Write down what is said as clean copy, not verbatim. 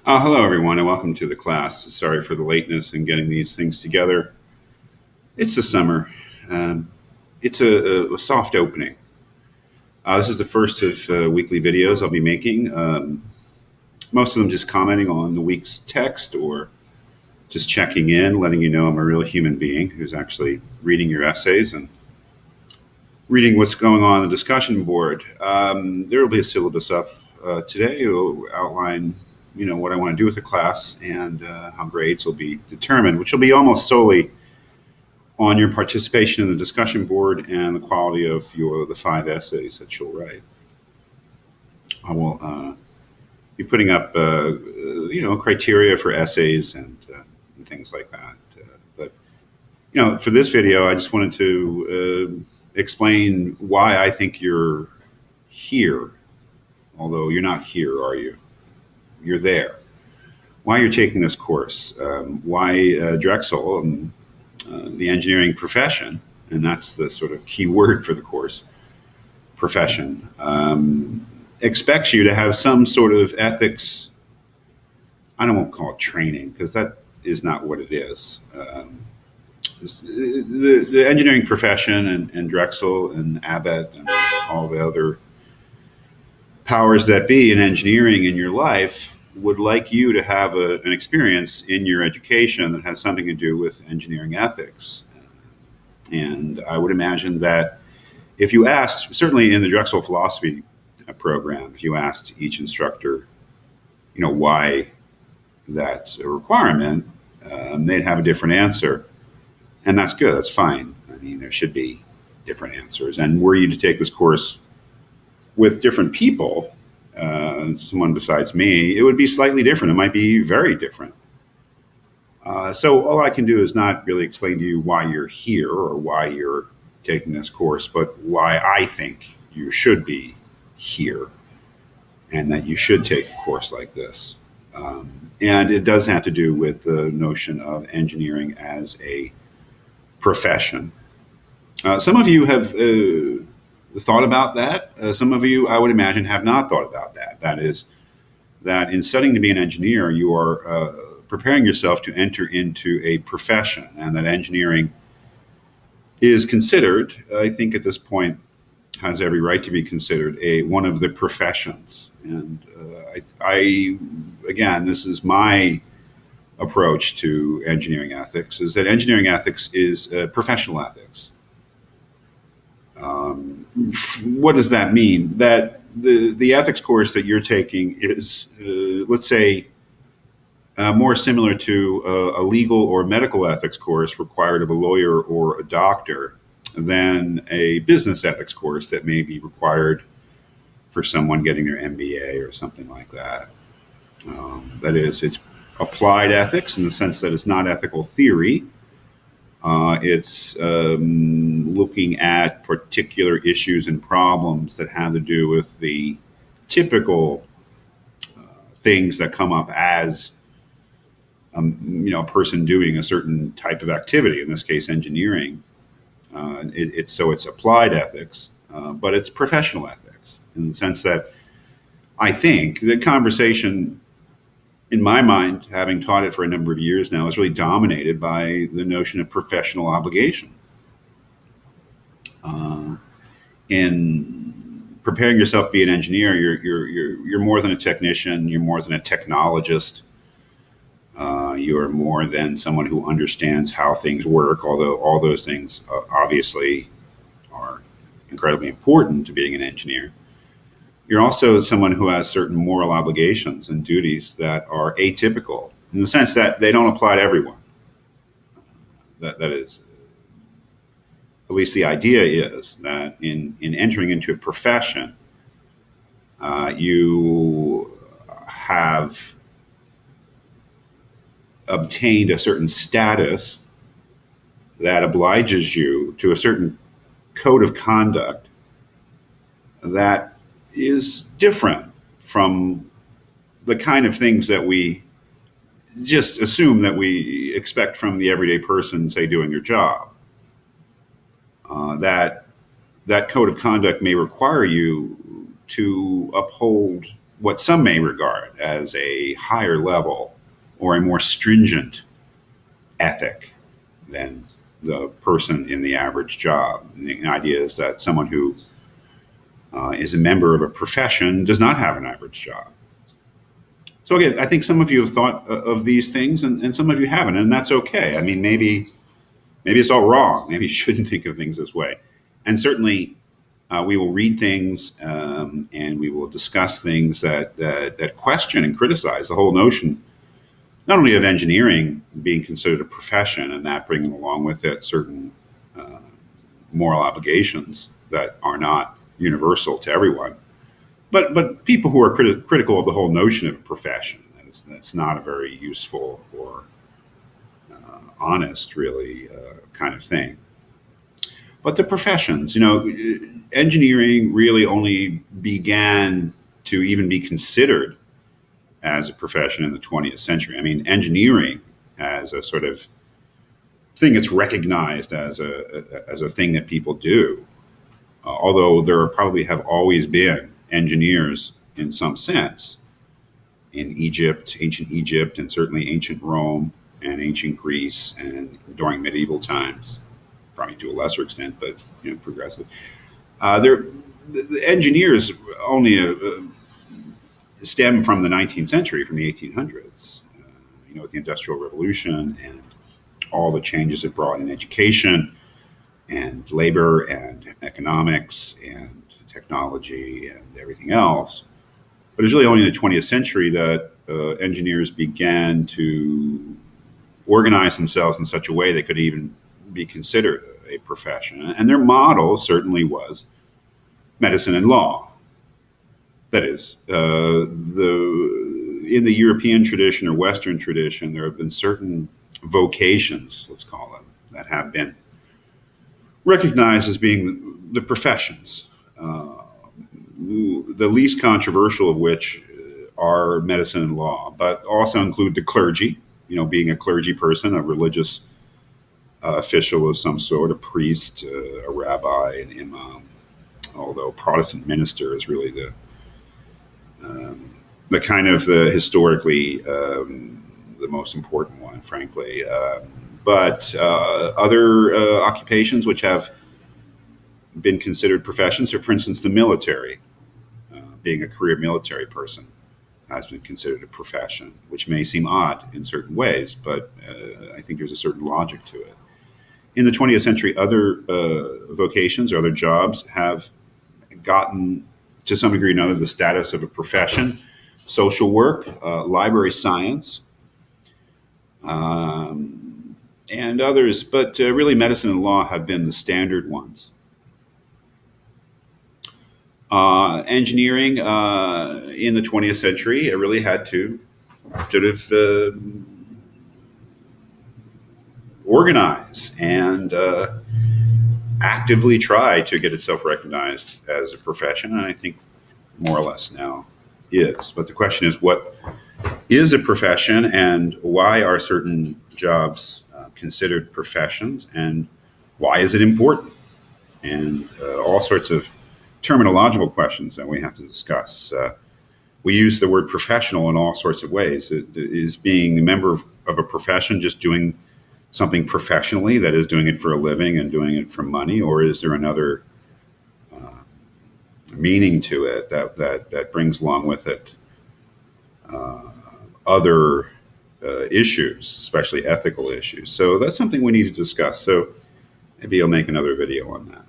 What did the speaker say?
Hello, everyone, and welcome to the class. Sorry for the lateness in getting these things together. It's the summer. Um, it's a soft opening. This is the first of weekly videos I'll be making. Most of them just commenting on the week's text or just checking in, letting you know I'm a real human being who's actually reading your essays and reading what's going on the discussion board. There will be a syllabus up today. It will outline, what I want to do with the class and how grades will be determined, which will be almost solely on your participation in the discussion board and the quality of the 5 essays that you'll write. I will be putting up, criteria for essays and things like that. But for this video, I just wanted to explain why I think you're here, although you're not here, are you? You're there. Why you're taking this course, why Drexel and the engineering profession, and that's the sort of key word for the course, profession, expects you to have some sort of ethics. I don't want to call it training because that is not what it is. The engineering profession and Drexel and Abbott and all the other powers that be in engineering in your life would like you to have an experience in your education that has something to do with engineering ethics. And I would imagine that if you asked, certainly in the Drexel philosophy program, if you asked each instructor, why that's a requirement, they'd have a different answer. And that's good. That's fine. I mean, there should be different answers. And were you to take this course with different people, someone besides me, it would be slightly different. It might be very different. So all I can do is not really explain to you why you're here or why you're taking this course, but why I think you should be here and that you should take a course like this. And it does have to do with the notion of engineering as a profession. Some of you have thought about that. Some of you, I would imagine, have not thought about that. That is, that in studying to be an engineer, you are preparing yourself to enter into a profession, and that engineering is considered, I think at this point, has every right to be considered one of the professions. And again, this is my approach to engineering ethics, is that engineering ethics is professional ethics. What does that mean? That the ethics course that you're taking is, let's say, more similar to a legal or medical ethics course required of a lawyer or a doctor than a business ethics course that may be required for someone getting their MBA or something like that. That is, it's applied ethics in the sense that it's not ethical theory. It's looking at particular issues and problems that have to do with the typical things that come up as a person doing a certain type of activity. In this case, engineering. It's applied ethics, but it's professional ethics in the sense that I think the conversation, in my mind, having taught it for a number of years now, is really dominated by the notion of professional obligation. In preparing yourself to be an engineer, you're more than a technician. You're more than a technologist. You're more than someone who understands how things work. Although all those things obviously are incredibly important to being an engineer. You're also someone who has certain moral obligations and duties that are atypical in the sense that they don't apply to everyone. That is, at least the idea is that in entering into a profession, you have obtained a certain status that obliges you to a certain code of conduct that is different from the kind of things that we just assume that we expect from the everyday person, say, doing your job. That code of conduct may require you to uphold what some may regard as a higher level or a more stringent ethic than the person in the average job. And the idea is that someone who is a member of a profession does not have an average job. So again, I think some of you have thought of these things, and some of you haven't, and that's okay. I mean, maybe it's all wrong. Maybe you shouldn't think of things this way. And certainly, we will read things and we will discuss things that question and criticize the whole notion, not only of engineering being considered a profession and that bringing along with it certain moral obligations that are not universal to everyone, but people who are critical of the whole notion of a profession. That's not a very useful or honest, really, kind of thing. But the professions, engineering really only began to even be considered as a profession in the 20th century. I mean, engineering as a sort of thing that's recognized as a thing that people do, although there probably have always been engineers in some sense in Egypt, ancient Egypt, and certainly ancient Rome and ancient Greece and during medieval times, probably to a lesser extent, but progressively. The engineers only stem from the 19th century, from the 1800s, with the Industrial Revolution and all the changes it brought in education and labor and economics and technology and everything else. But it's really only in the 20th century that engineers began to organize themselves in such a way they could even be considered a profession. And their model certainly was medicine and law. That is, in the European tradition or Western tradition, there have been certain vocations, let's call them, that have been recognized as being the professions, the least controversial of which are medicine and law, but also include the clergy, being a clergy person, a religious official of some sort, a priest, a rabbi, an imam, although Protestant minister is really the kind of the historically the most important one, frankly. But other occupations which have been considered professions, so for instance, the military, being a career military person has been considered a profession, which may seem odd in certain ways, but I think there's a certain logic to it. In the 20th century, other vocations or other jobs have gotten, to some degree or another, the status of a profession. Social work, library science, and others, but really medicine and law have been the standard ones. Engineering in the 20th century, it really had to sort of organize and actively try to get itself recognized as a profession, and I think more or less now is. But the question is, what is a profession, and why are certain jobs considered professions, and why is it important? And all sorts of terminological questions that we have to discuss. We use the word professional in all sorts of ways. Is being a member of a profession just doing something professionally, that is doing it for a living and doing it for money, or is there another meaning to it that brings along with it other issues, especially ethical issues? So that's something we need to discuss. So maybe I'll make another video on that.